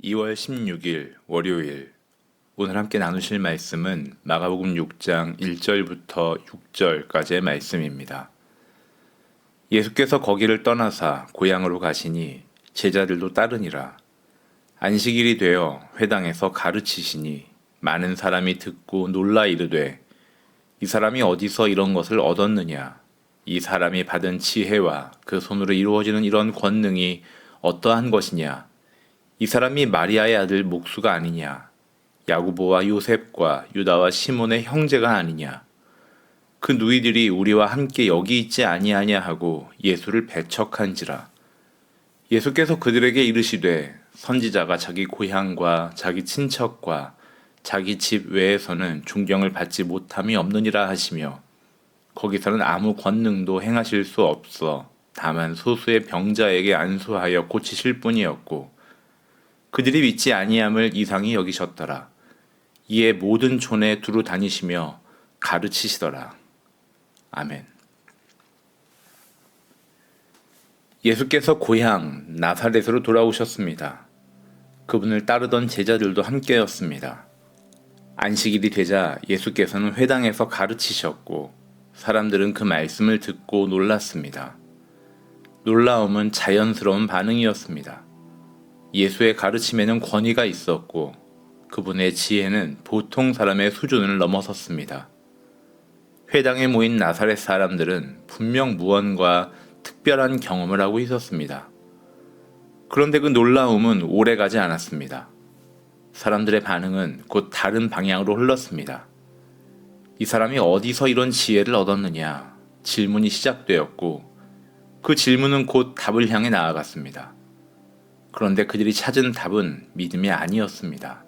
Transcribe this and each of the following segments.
2월 16일 월요일. 오늘 함께 나누실 말씀은 마가복음 6장 1절부터 6절까지의 말씀입니다. 예수께서 거기를 떠나사 고향으로 가시니 제자들도 따르니라. 안식일이 되어 회당에서 가르치시니 많은 사람이 듣고 놀라 이르되 이 사람이 어디서 이런 것을 얻었느냐? 이 사람이 받은 지혜와 그 손으로 이루어지는 이런 권능이 어떠한 것이냐? 이 사람이 마리아의 아들 목수가 아니냐? 야고보와 요셉과 유다와 시몬의 형제가 아니냐? 그 누이들이 우리와 함께 여기 있지 아니하냐 하고 예수를 배척한지라. 예수께서 그들에게 이르시되 선지자가 자기 고향과 자기 친척과 자기 집 외에서는 존경을 받지 못함이 없느니라 하시며 거기서는 아무 권능도 행하실 수 없어 다만 소수의 병자에게 안수하여 고치실 뿐이었고 그들이 믿지 아니함을 이상히 여기셨더라. 이에 모든 촌에 두루 다니시며 가르치시더라. 아멘. 예수께서 고향 나사렛으로 돌아오셨습니다. 그분을 따르던 제자들도 함께였습니다. 안식일이 되자 예수께서는 회당에서 가르치셨고 사람들은 그 말씀을 듣고 놀랐습니다. 놀라움은 자연스러운 반응이었습니다. 예수의 가르침에는 권위가 있었고 그분의 지혜는 보통 사람의 수준을 넘어섰습니다. 회당에 모인 나사렛 사람들은 분명 무언가 특별한 경험을 하고 있었습니다. 그런데 그 놀라움은 오래가지 않았습니다. 사람들의 반응은 곧 다른 방향으로 흘렀습니다. 이 사람이 어디서 이런 지혜를 얻었느냐? 질문이 시작되었고 그 질문은 곧 답을 향해 나아갔습니다. 그런데 그들이 찾은 답은 믿음이 아니었습니다.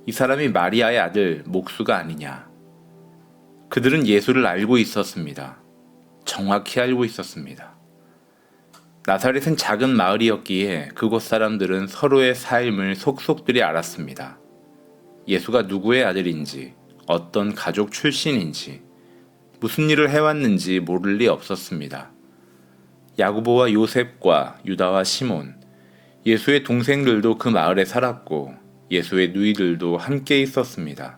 이 사람이 마리아의 아들 목수가 아니냐? 그들은 예수를 알고 있었습니다. 정확히 알고 있었습니다. 나사렛은 작은 마을이었기에 그곳 사람들은 서로의 삶을 속속들이 알았습니다. 예수가 누구의 아들인지, 어떤 가족 출신인지, 무슨 일을 해왔는지 모를 리 없었습니다. 야고보와 요셉과 유다와 시몬, 예수의 동생들도 그 마을에 살았고 예수의 누이들도 함께 있었습니다.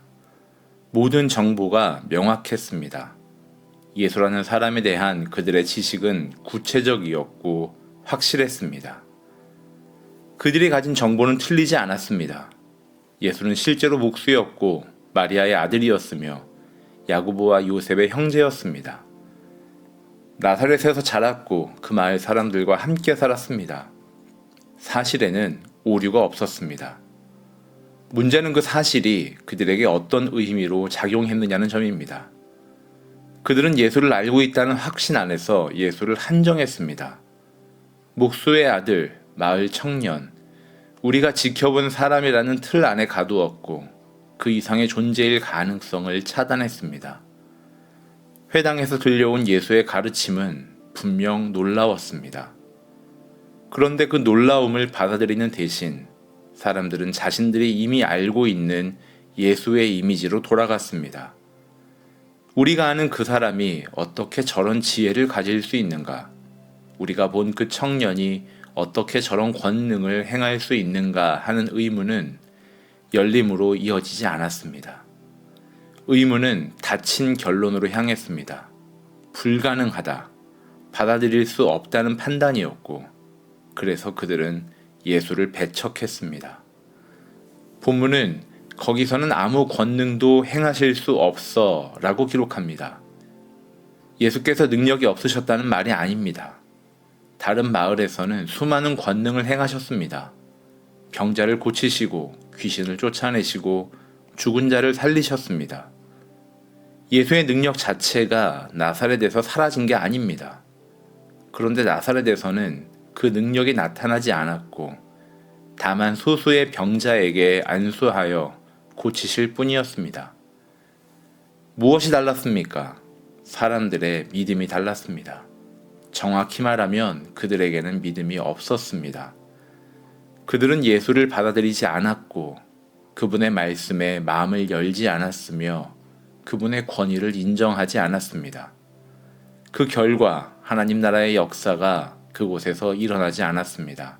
모든 정보가 명확했습니다. 예수라는 사람에 대한 그들의 지식은 구체적이었고 확실했습니다. 그들이 가진 정보는 틀리지 않았습니다. 예수는 실제로 목수였고 마리아의 아들이었으며 야고보와 요셉의 형제였습니다. 나사렛에서 자랐고 그 마을 사람들과 함께 살았습니다. 사실에는 오류가 없었습니다. 문제는 그 사실이 그들에게 어떤 의미로 작용했느냐는 점입니다. 그들은 예수를 알고 있다는 확신 안에서 예수를 한정했습니다. 목수의 아들, 마을 청년, 우리가 지켜본 사람이라는 틀 안에 가두었고 그 이상의 존재일 가능성을 차단했습니다. 회당에서 들려온 예수의 가르침은 분명 놀라웠습니다. 그런데 그 놀라움을 받아들이는 대신 사람들은 자신들이 이미 알고 있는 예수의 이미지로 돌아갔습니다. 우리가 아는 그 사람이 어떻게 저런 지혜를 가질 수 있는가? 우리가 본 그 청년이 어떻게 저런 권능을 행할 수 있는가 하는 의문은 열림으로 이어지지 않았습니다. 의문은 닫힌 결론으로 향했습니다. 불가능하다, 받아들일 수 없다는 판단이었고 그래서 그들은 예수를 배척했습니다. 본문은 거기서는 아무 권능도 행하실 수 없어 라고 기록합니다. 예수께서 능력이 없으셨다는 말이 아닙니다. 다른 마을에서는 수많은 권능을 행하셨습니다. 병자를 고치시고 귀신을 쫓아내시고 죽은 자를 살리셨습니다. 예수의 능력 자체가 나사렛에서 사라진 게 아닙니다. 그런데 나사렛에서는 그 능력이 나타나지 않았고 다만 소수의 병자에게 안수하여 고치실 뿐이었습니다. 무엇이 달랐습니까? 사람들의 믿음이 달랐습니다. 정확히 말하면 그들에게는 믿음이 없었습니다. 그들은 예수를 받아들이지 않았고 그분의 말씀에 마음을 열지 않았으며 그분의 권위를 인정하지 않았습니다. 그 결과 하나님 나라의 역사가 그곳에서 일어나지 않았습니다.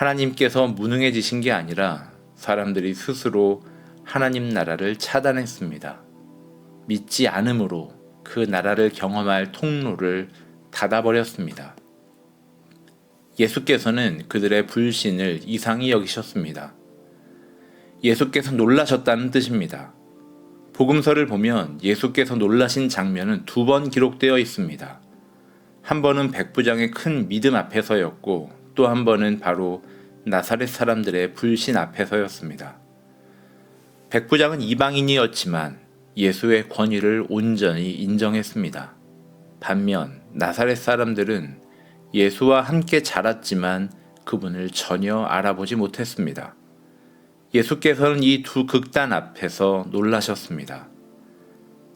하나님께서 무능해지신 게 아니라 사람들이 스스로 하나님 나라를 차단했습니다. 믿지 않음으로 그 나라를 경험할 통로를 닫아버렸습니다. 예수께서는 그들의 불신을 이상히 여기셨습니다. 예수께서 놀라셨다는 뜻입니다. 복음서를 보면 예수께서 놀라신 장면은 2번 기록되어 있습니다. 한 번은 백부장의 큰 믿음 앞에서였고 또 한 번은 바로 나사렛 사람들의 불신 앞에서였습니다. 백부장은 이방인이었지만 예수의 권위를 온전히 인정했습니다. 반면 나사렛 사람들은 예수와 함께 자랐지만 그분을 전혀 알아보지 못했습니다. 예수께서는 이 두 극단 앞에서 놀라셨습니다.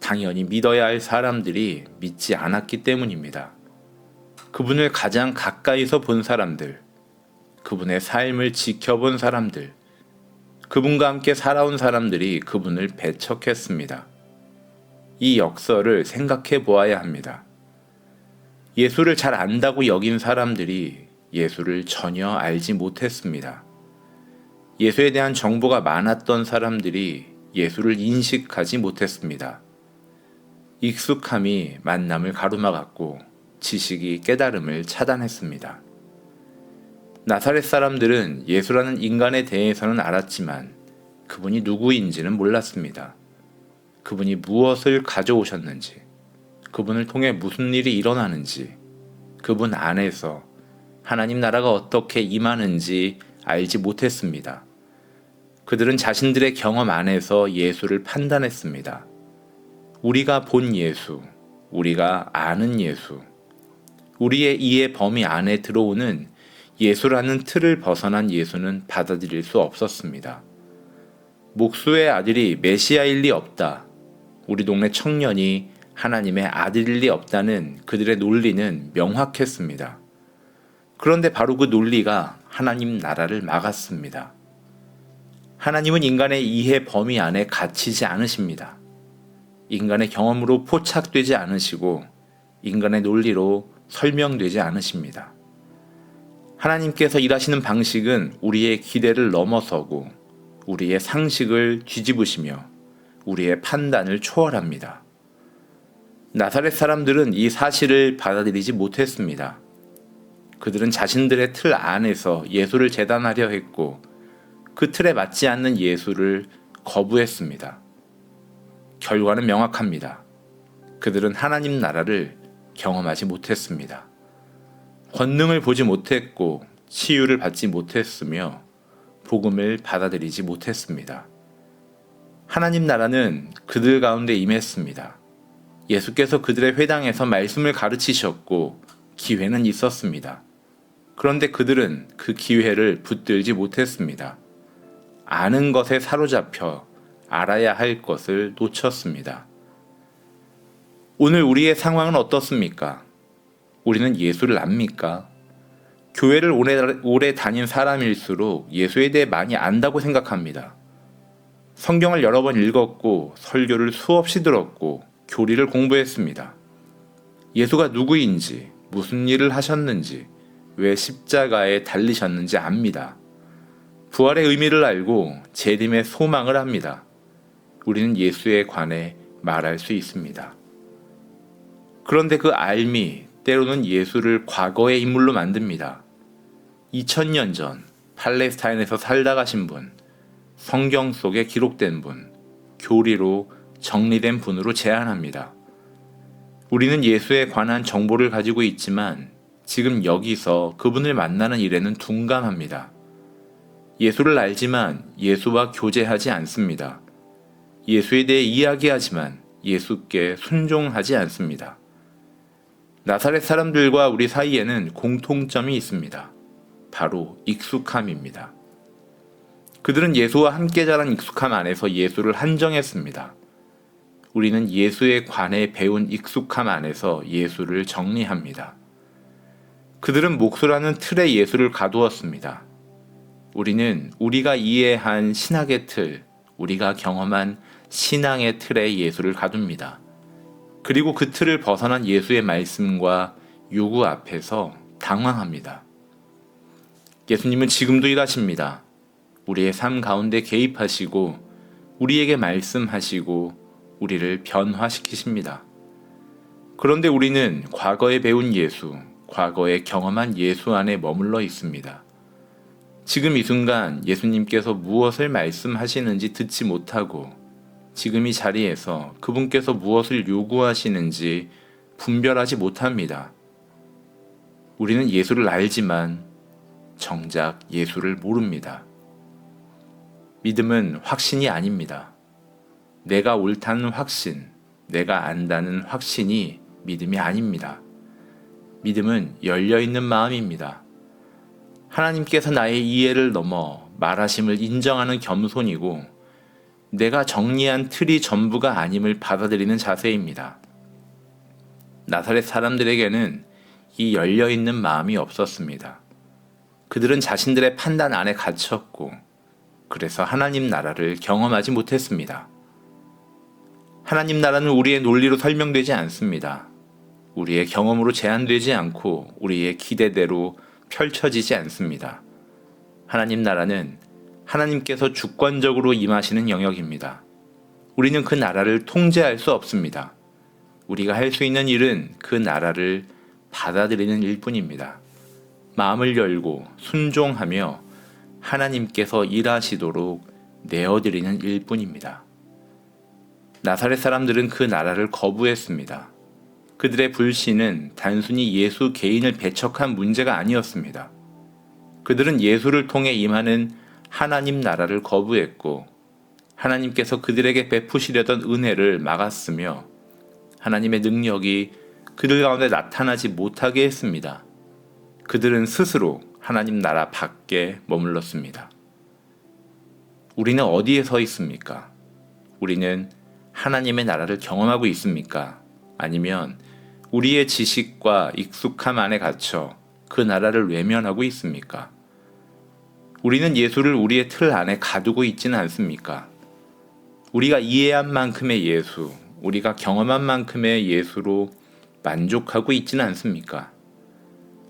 당연히 믿어야 할 사람들이 믿지 않았기 때문입니다. 그분을 가장 가까이서 본 사람들, 그분의 삶을 지켜본 사람들, 그분과 함께 살아온 사람들이 그분을 배척했습니다. 이 역설을 생각해 보아야 합니다. 예수를 잘 안다고 여긴 사람들이 예수를 전혀 알지 못했습니다. 예수에 대한 정보가 많았던 사람들이 예수를 인식하지 못했습니다. 익숙함이 만남을 가로막았고 지식이 깨달음을 차단했습니다. 나사렛 사람들은 예수라는 인간에 대해서는 알았지만 그분이 누구인지는 몰랐습니다. 그분이 무엇을 가져오셨는지, 그분을 통해 무슨 일이 일어나는지, 그분 안에서 하나님 나라가 어떻게 임하는지 알지 못했습니다. 그들은 자신들의 경험 안에서 예수를 판단했습니다. 우리가 본 예수, 우리가 아는 예수, 우리의 이해 범위 안에 들어오는 예수라는 틀을 벗어난 예수는 받아들일 수 없었습니다. 목수의 아들이 메시아일 리 없다. 우리 동네 청년이 하나님의 아들일 리 없다는 그들의 논리는 명확했습니다. 그런데 바로 그 논리가 하나님 나라를 막았습니다. 하나님은 인간의 이해 범위 안에 갇히지 않으십니다. 인간의 경험으로 포착되지 않으시고 인간의 논리로 설명되지 않으십니다. 하나님께서 일하시는 방식은 우리의 기대를 넘어서고 우리의 상식을 뒤집으시며 우리의 판단을 초월합니다. 나사렛 사람들은 이 사실을 받아들이지 못했습니다. 그들은 자신들의 틀 안에서 예수를 재단하려 했고 그 틀에 맞지 않는 예수를 거부했습니다. 결과는 명확합니다. 그들은 하나님 나라를 경험하지 못했습니다. 권능을 보지 못했고 치유를 받지 못했으며 복음을 받아들이지 못했습니다. 하나님 나라는 그들 가운데 임했습니다. 예수께서 그들의 회당에서 말씀을 가르치셨고 기회는 있었습니다. 그런데 그들은 그 기회를 붙들지 못했습니다. 아는 것에 사로잡혀 알아야 할 것을 놓쳤습니다. 오늘 우리의 상황은 어떻습니까? 우리는 예수를 압니까? 교회를 오래 다닌 사람일수록 예수에 대해 많이 안다고 생각합니다. 성경을 여러 번 읽었고 설교를 수없이 들었고 교리를 공부했습니다. 예수가 누구인지, 무슨 일을 하셨는지, 왜 십자가에 달리셨는지 압니다. 부활의 의미를 알고 재림의 소망을 합니다. 우리는 예수에 관해 말할 수 있습니다. 그런데 그 알미, 때로는 예수를 과거의 인물로 만듭니다. 2000년 전 팔레스타인에서 살다 가신 분, 성경 속에 기록된 분, 교리로 정리된 분으로 제안합니다. 우리는 예수에 관한 정보를 가지고 있지만 지금 여기서 그분을 만나는 일에는 둔감합니다. 예수를 알지만 예수와 교제하지 않습니다. 예수에 대해 이야기하지만 예수께 순종하지 않습니다. 나사렛 사람들과 우리 사이에는 공통점이 있습니다. 바로 익숙함입니다. 그들은 예수와 함께 자란 익숙함 안에서 예수를 한정했습니다. 우리는 예수에 관해 배운 익숙함 안에서 예수를 정리합니다. 그들은 목수라는 틀에 예수를 가두었습니다. 우리는 우리가 이해한 신학의 틀, 우리가 경험한 신앙의 틀에 예수를 가둡니다. 그리고 그 틀을 벗어난 예수의 말씀과 요구 앞에서 당황합니다. 예수님은 지금도 일하십니다. 우리의 삶 가운데 개입하시고 우리에게 말씀하시고 우리를 변화시키십니다. 그런데 우리는 과거에 배운 예수, 과거에 경험한 예수 안에 머물러 있습니다. 지금 이 순간 예수님께서 무엇을 말씀하시는지 듣지 못하고 지금 이 자리에서 그분께서 무엇을 요구하시는지 분별하지 못합니다. 우리는 예수를 알지만 정작 예수를 모릅니다. 믿음은 확신이 아닙니다. 내가 옳다는 확신, 내가 안다는 확신이 믿음이 아닙니다. 믿음은 열려있는 마음입니다. 하나님께서 나의 이해를 넘어 말하심을 인정하는 겸손이고 내가 정리한 틀이 전부가 아님을 받아들이는 자세입니다. 나사렛 사람들에게는 이 열려있는 마음이 없었습니다. 그들은 자신들의 판단 안에 갇혔고 그래서 하나님 나라를 경험하지 못했습니다. 하나님 나라는 우리의 논리로 설명되지 않습니다. 우리의 경험으로 제한되지 않고 우리의 기대대로 펼쳐지지 않습니다. 하나님 나라는 하나님께서 주권적으로 임하시는 영역입니다. 우리는 그 나라를 통제할 수 없습니다. 우리가 할 수 있는 일은 그 나라를 받아들이는 일뿐입니다. 마음을 열고 순종하며 하나님께서 일하시도록 내어드리는 일뿐입니다. 나사렛 사람들은 그 나라를 거부했습니다. 그들의 불신은 단순히 예수 개인을 배척한 문제가 아니었습니다. 그들은 예수를 통해 임하는 하나님 나라를 거부했고 하나님께서 그들에게 베푸시려던 은혜를 막았으며 하나님의 능력이 그들 가운데 나타나지 못하게 했습니다. 그들은 스스로 하나님 나라 밖에 머물렀습니다. 우리는 어디에 서 있습니까? 우리는 하나님의 나라를 경험하고 있습니까? 아니면 우리의 지식과 익숙함 안에 갇혀 그 나라를 외면하고 있습니까? 우리는 예수를 우리의 틀 안에 가두고 있지는 않습니까? 우리가 이해한 만큼의 예수, 우리가 경험한 만큼의 예수로 만족하고 있지는 않습니까?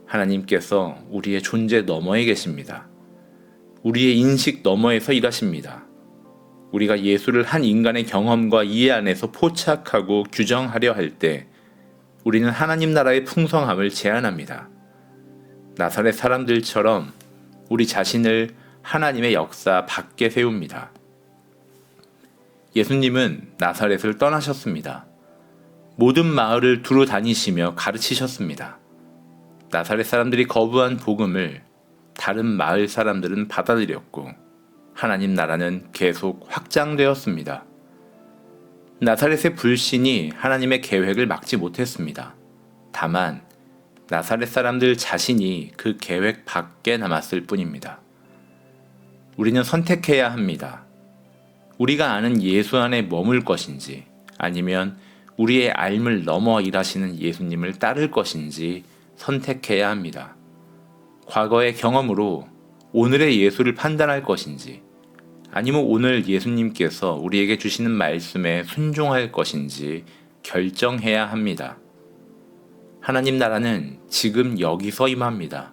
하나님께서 우리의 존재 너머에 계십니다. 우리의 인식 너머에서 일하십니다. 우리가 예수를 한 인간의 경험과 이해 안에서 포착하고 규정하려 할 때 우리는 하나님 나라의 풍성함을 제한합니다. 나사렛 사람들처럼 우리 자신을 하나님의 역사 밖에 세웁니다. 예수님은 나사렛을 떠나셨습니다. 모든 마을을 두루 다니시며 가르치셨습니다. 나사렛 사람들이 거부한 복음을 다른 마을 사람들은 받아들였고 하나님 나라는 계속 확장되었습니다. 나사렛의 불신이 하나님의 계획을 막지 못했습니다. 다만 나사렛 사람들 자신이 그 계획 밖에 남았을 뿐입니다. 우리는 선택해야 합니다. 우리가 아는 예수 안에 머물 것인지 아니면 우리의 알을 넘어 일하시는 예수님을 따를 것인지 선택해야 합니다. 과거의 경험으로 오늘의 예수를 판단할 것인지 아니면 오늘 예수님께서 우리에게 주시는 말씀에 순종할 것인지 결정해야 합니다. 하나님 나라는 지금 여기서 임합니다.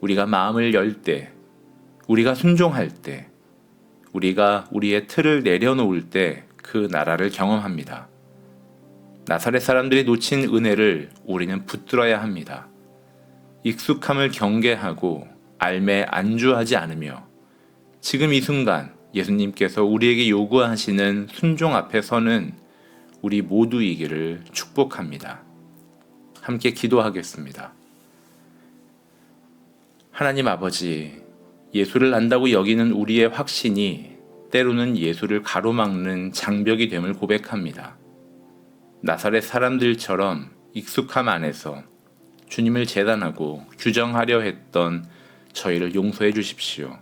우리가 마음을 열 때, 우리가 순종할 때, 우리가 우리의 틀을 내려놓을 때 그 나라를 경험합니다. 나사렛 사람들이 놓친 은혜를 우리는 붙들어야 합니다. 익숙함을 경계하고 알매 안주하지 않으며 지금 이 순간 예수님께서 우리에게 요구하시는 순종 앞에 서는 우리 모두이기를 축복합니다. 함께 기도하겠습니다. 하나님 아버지, 예수를 안다고 여기는 우리의 확신이 때로는 예수를 가로막는 장벽이 됨을 고백합니다. 나사렛 사람들처럼 익숙함 안에서 주님을 재단하고 규정하려 했던 저희를 용서해 주십시오.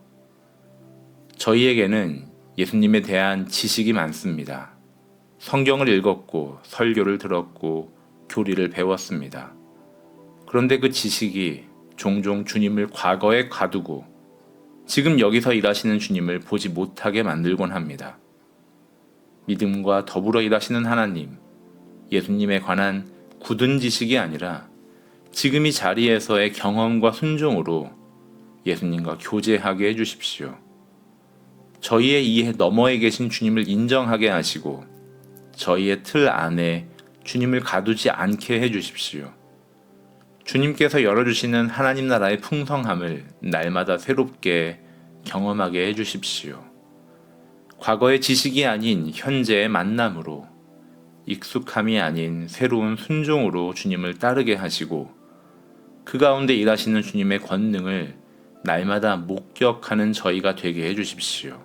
저희에게는 예수님에 대한 지식이 많습니다. 성경을 읽었고 설교를 들었고 교리를 배웠습니다. 그런데 그 지식이 종종 주님을 과거에 가두고 지금 여기서 일하시는 주님을 보지 못하게 만들곤 합니다. 믿음과 더불어 일하시는 하나님, 예수님에 관한 굳은 지식이 아니라 지금 이 자리에서의 경험과 순종으로 예수님과 교제하게 해주십시오. 저희의 이해 너머에 계신 주님을 인정하게 하시고 저희의 틀 안에 주님을 가두지 않게 해주십시오. 주님께서 열어주시는 하나님 나라의 풍성함을 날마다 새롭게 경험하게 해주십시오. 과거의 지식이 아닌 현재의 만남으로, 익숙함이 아닌 새로운 순종으로 주님을 따르게 하시고 그 가운데 일하시는 주님의 권능을 날마다 목격하는 저희가 되게 해주십시오.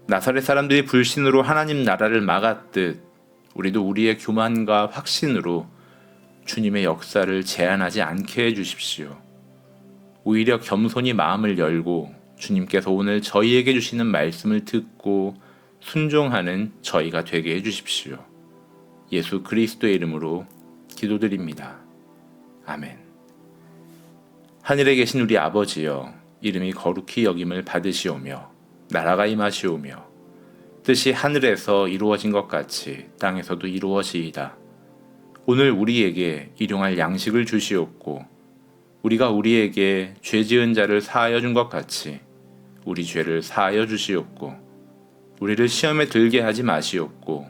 나사렛 사람들이 불신으로 하나님 나라를 막았듯 우리도 우리의 교만과 확신으로 주님의 역사를 제한하지 않게 해주십시오. 오히려 겸손히 마음을 열고 주님께서 오늘 저희에게 주시는 말씀을 듣고 순종하는 저희가 되게 해주십시오. 예수 그리스도의 이름으로 기도드립니다. 아멘. 하늘에 계신 우리 아버지여, 이름이 거룩히 여김을 받으시오며 나라가 임하시오며 뜻이 하늘에서 이루어진 것 같이 땅에서도 이루어지이다. 오늘 우리에게 일용할 양식을 주시옵고 우리가 우리에게 죄 지은 자를 사하여 준 것 같이 우리 죄를 사하여 주시옵고 우리를 시험에 들게 하지 마시옵고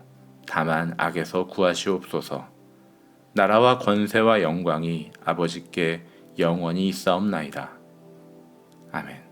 다만 악에서 구하시옵소서. 나라와 권세와 영광이 아버지께 영원히 있사옵나이다. 아멘.